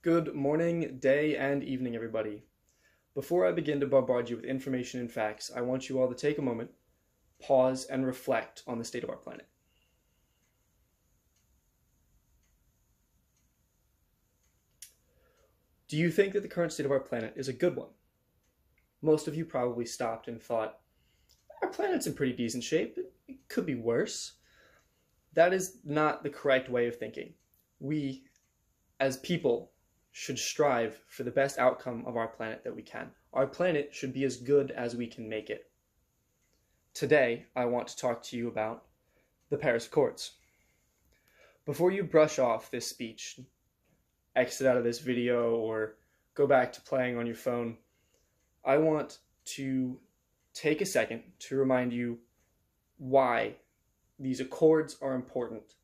Good morning, day, and evening, everybody. Before I begin to bombard you with information and facts, I want you all to take a moment, pause, and reflect on the state of our planet. Do you think that the current state of our planet is a good one? Most of you probably stopped and thought, our planet's in pretty decent shape. It could be worse. That is not the correct way of thinking. We, as people, should strive for the best outcome of our planet that we can. Our planet should be as good as we can make it. Today, I want to talk to you about the Paris Accords. Before you brush off this speech, exit out of this video, or go back to playing on your phone, I want to take a second to remind you why these accords are important.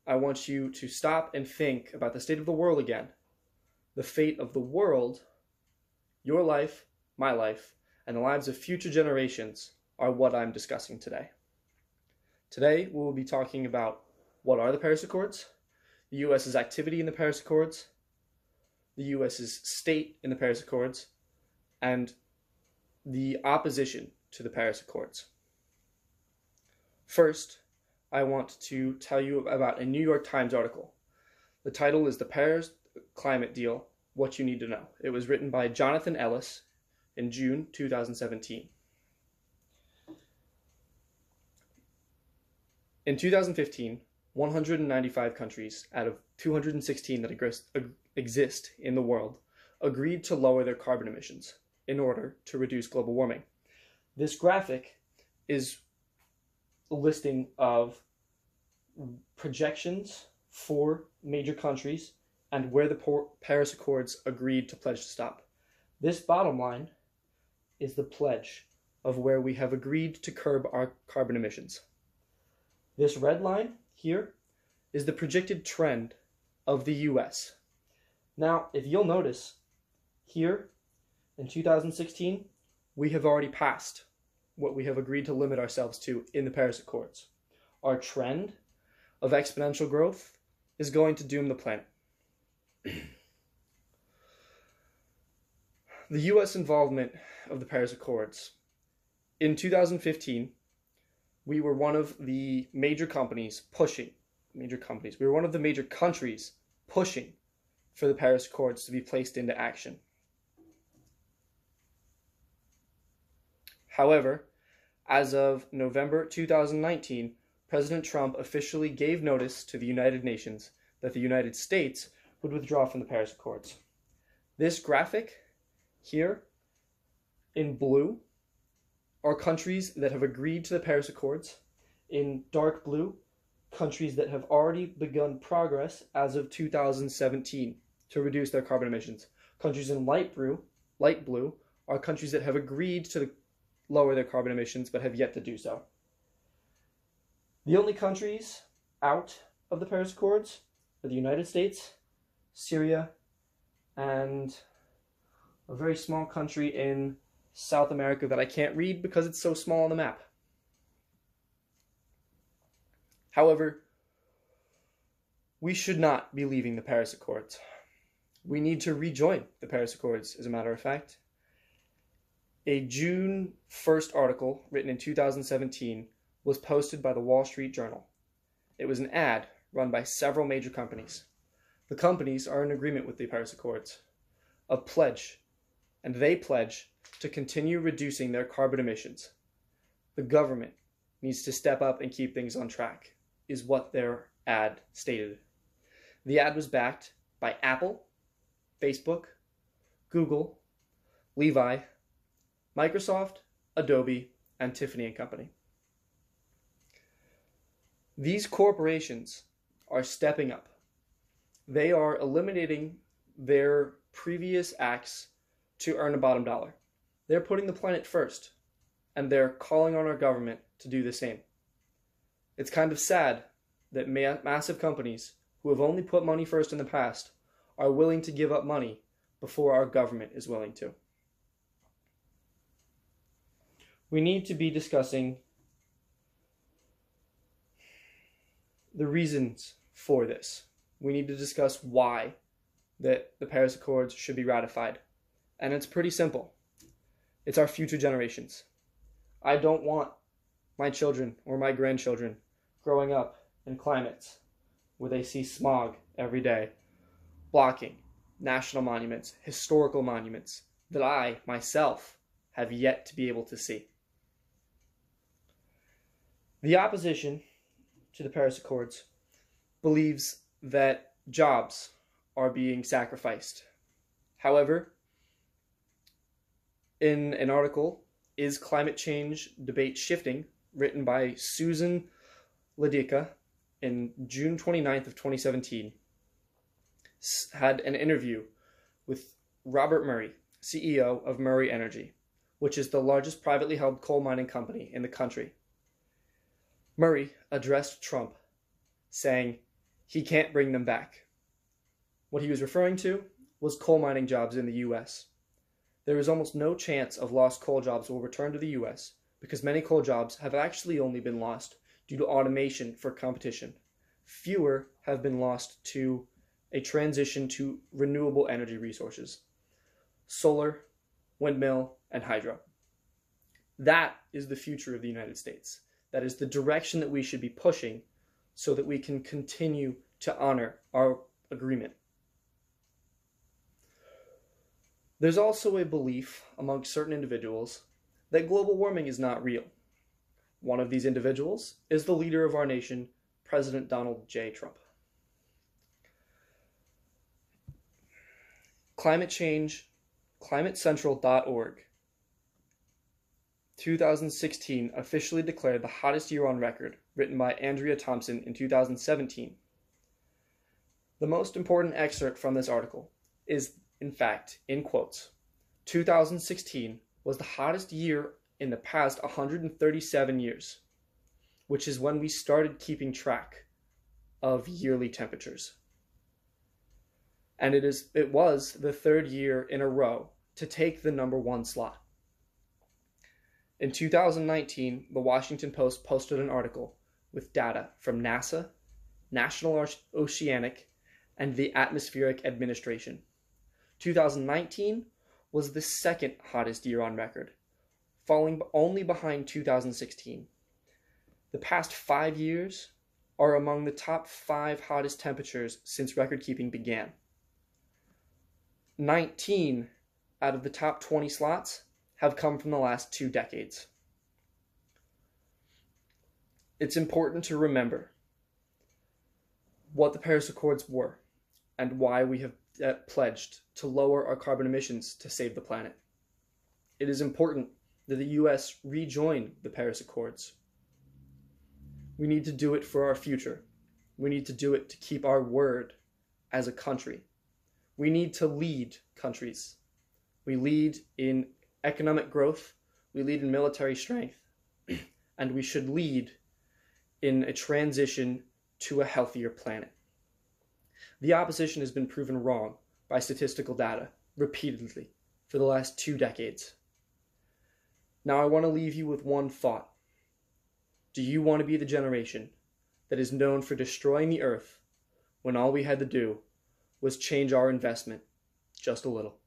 I want you to stop and think about the state of the world again. The fate of the world, your life, my life, and the lives of future generations are what I'm discussing today. Today, we will be talking about what are the Paris Accords, the U.S.'s activity in the Paris Accords, the U.S.'s state in the Paris Accords, and the opposition to the Paris Accords. First, I want to tell you about a New York Times article. The title is The Paris Climate Deal, What You Need to Know. It was written by Jonathan Ellis in June 2017. In 2015, 195 countries out of 216 that exist in the world agreed to lower their carbon emissions in order to reduce global warming. This graphic is a listing of projections for major countries and where the Paris Accords agreed to pledge to stop. This bottom line is the pledge of where we have agreed to curb our carbon emissions. This red line here is the projected trend of the US. Now, if you'll notice, here in 2016, we have already passed what we have agreed to limit ourselves to in the Paris Accords. Our trend of exponential growth is going to doom the planet. The U.S. involvement of the Paris Accords. In 2015, we were one of the major countries pushing for the Paris Accords to be placed into action. However, as of November 2019, President Trump officially gave notice to the United Nations that the United States would withdraw from the Paris Accords. This graphic here in blue are countries that have agreed to the Paris Accords. In dark blue, countries that have already begun progress as of 2017 to reduce their carbon emissions. Countries in light blue are countries that have agreed to lower their carbon emissions but have yet to do so. The only countries out of the Paris Accords are the United States, Syria, and a very small country in South America that I can't read because it's so small on the map. However, we should not be leaving the Paris Accords. We need to rejoin the Paris Accords, as a matter of fact. A June 1st article written in 2017 was posted by the Wall Street Journal. It was an ad run by several major companies. The companies are in agreement with the Paris Accords, and they pledge to continue reducing their carbon emissions. The government needs to step up and keep things on track, is what their ad stated. The ad was backed by Apple, Facebook, Google, Levi, Microsoft, Adobe, and Tiffany & Company. These corporations are stepping up. They are eliminating their previous acts to earn a bottom dollar. They're putting the planet first, and they're calling on our government to do the same. It's kind of sad that massive companies who have only put money first in the past are willing to give up money before our government is willing to. We need to be discussing the reasons for this. We need to discuss why that the Paris Accords should be ratified. And it's pretty simple. It's our future generations. I don't want my children or my grandchildren growing up in climates where they see smog every day, blocking national monuments, historical monuments that I, myself, have yet to be able to see. The opposition to the Paris Accords believes that jobs are being sacrificed. However, in an article, Is Climate Change Debate Shifting?, written by Susan Ledica in June 29th of 2017, had an interview with Robert Murray, CEO of Murray Energy, which is the largest privately held coal mining company in the country. Murray addressed Trump, saying he can't bring them back. What he was referring to was coal mining jobs in the U.S. There is almost no chance of lost coal jobs will return to the U.S. because many coal jobs have actually only been lost due to automation for competition. Fewer have been lost to a transition to renewable energy resources: solar, windmill, and hydro. That is the future of the United States. That is the direction that we should be pushing so that we can continue to honor our agreement. There's also a belief among certain individuals that global warming is not real. One of these individuals is the leader of our nation, President Donald J. Trump. Climate change, climatecentral.org, 2016 officially declared the hottest year on record, written by Andrea Thompson in 2017. The most important excerpt from this article is, in fact, in quotes, 2016 was the hottest year in the past 137 years, which is when we started keeping track of yearly temperatures. And it was the third year in a row to take the number one slot. In 2019, the Washington Post posted an article with data from NASA, National Oceanic, and the Atmospheric Administration. 2019 was the second hottest year on record, falling only behind 2016. The past 5 years are among the top 5 hottest temperatures since record-keeping began. 19 out of the top 20 slots have come from the last 2 decades. It's important to remember what the Paris Accords were and why we have pledged to lower our carbon emissions to save the planet. It is important that the U.S. rejoin the Paris Accords. We need to do it for our future. We need to do it to keep our word as a country. We need to lead countries. We lead in economic growth, we lead in military strength, and we should lead in a transition to a healthier planet. The opposition has been proven wrong by statistical data repeatedly for the last 2 decades. Now I want to leave you with one thought. Do you want to be the generation that is known for destroying the earth when all we had to do was change our investment just a little?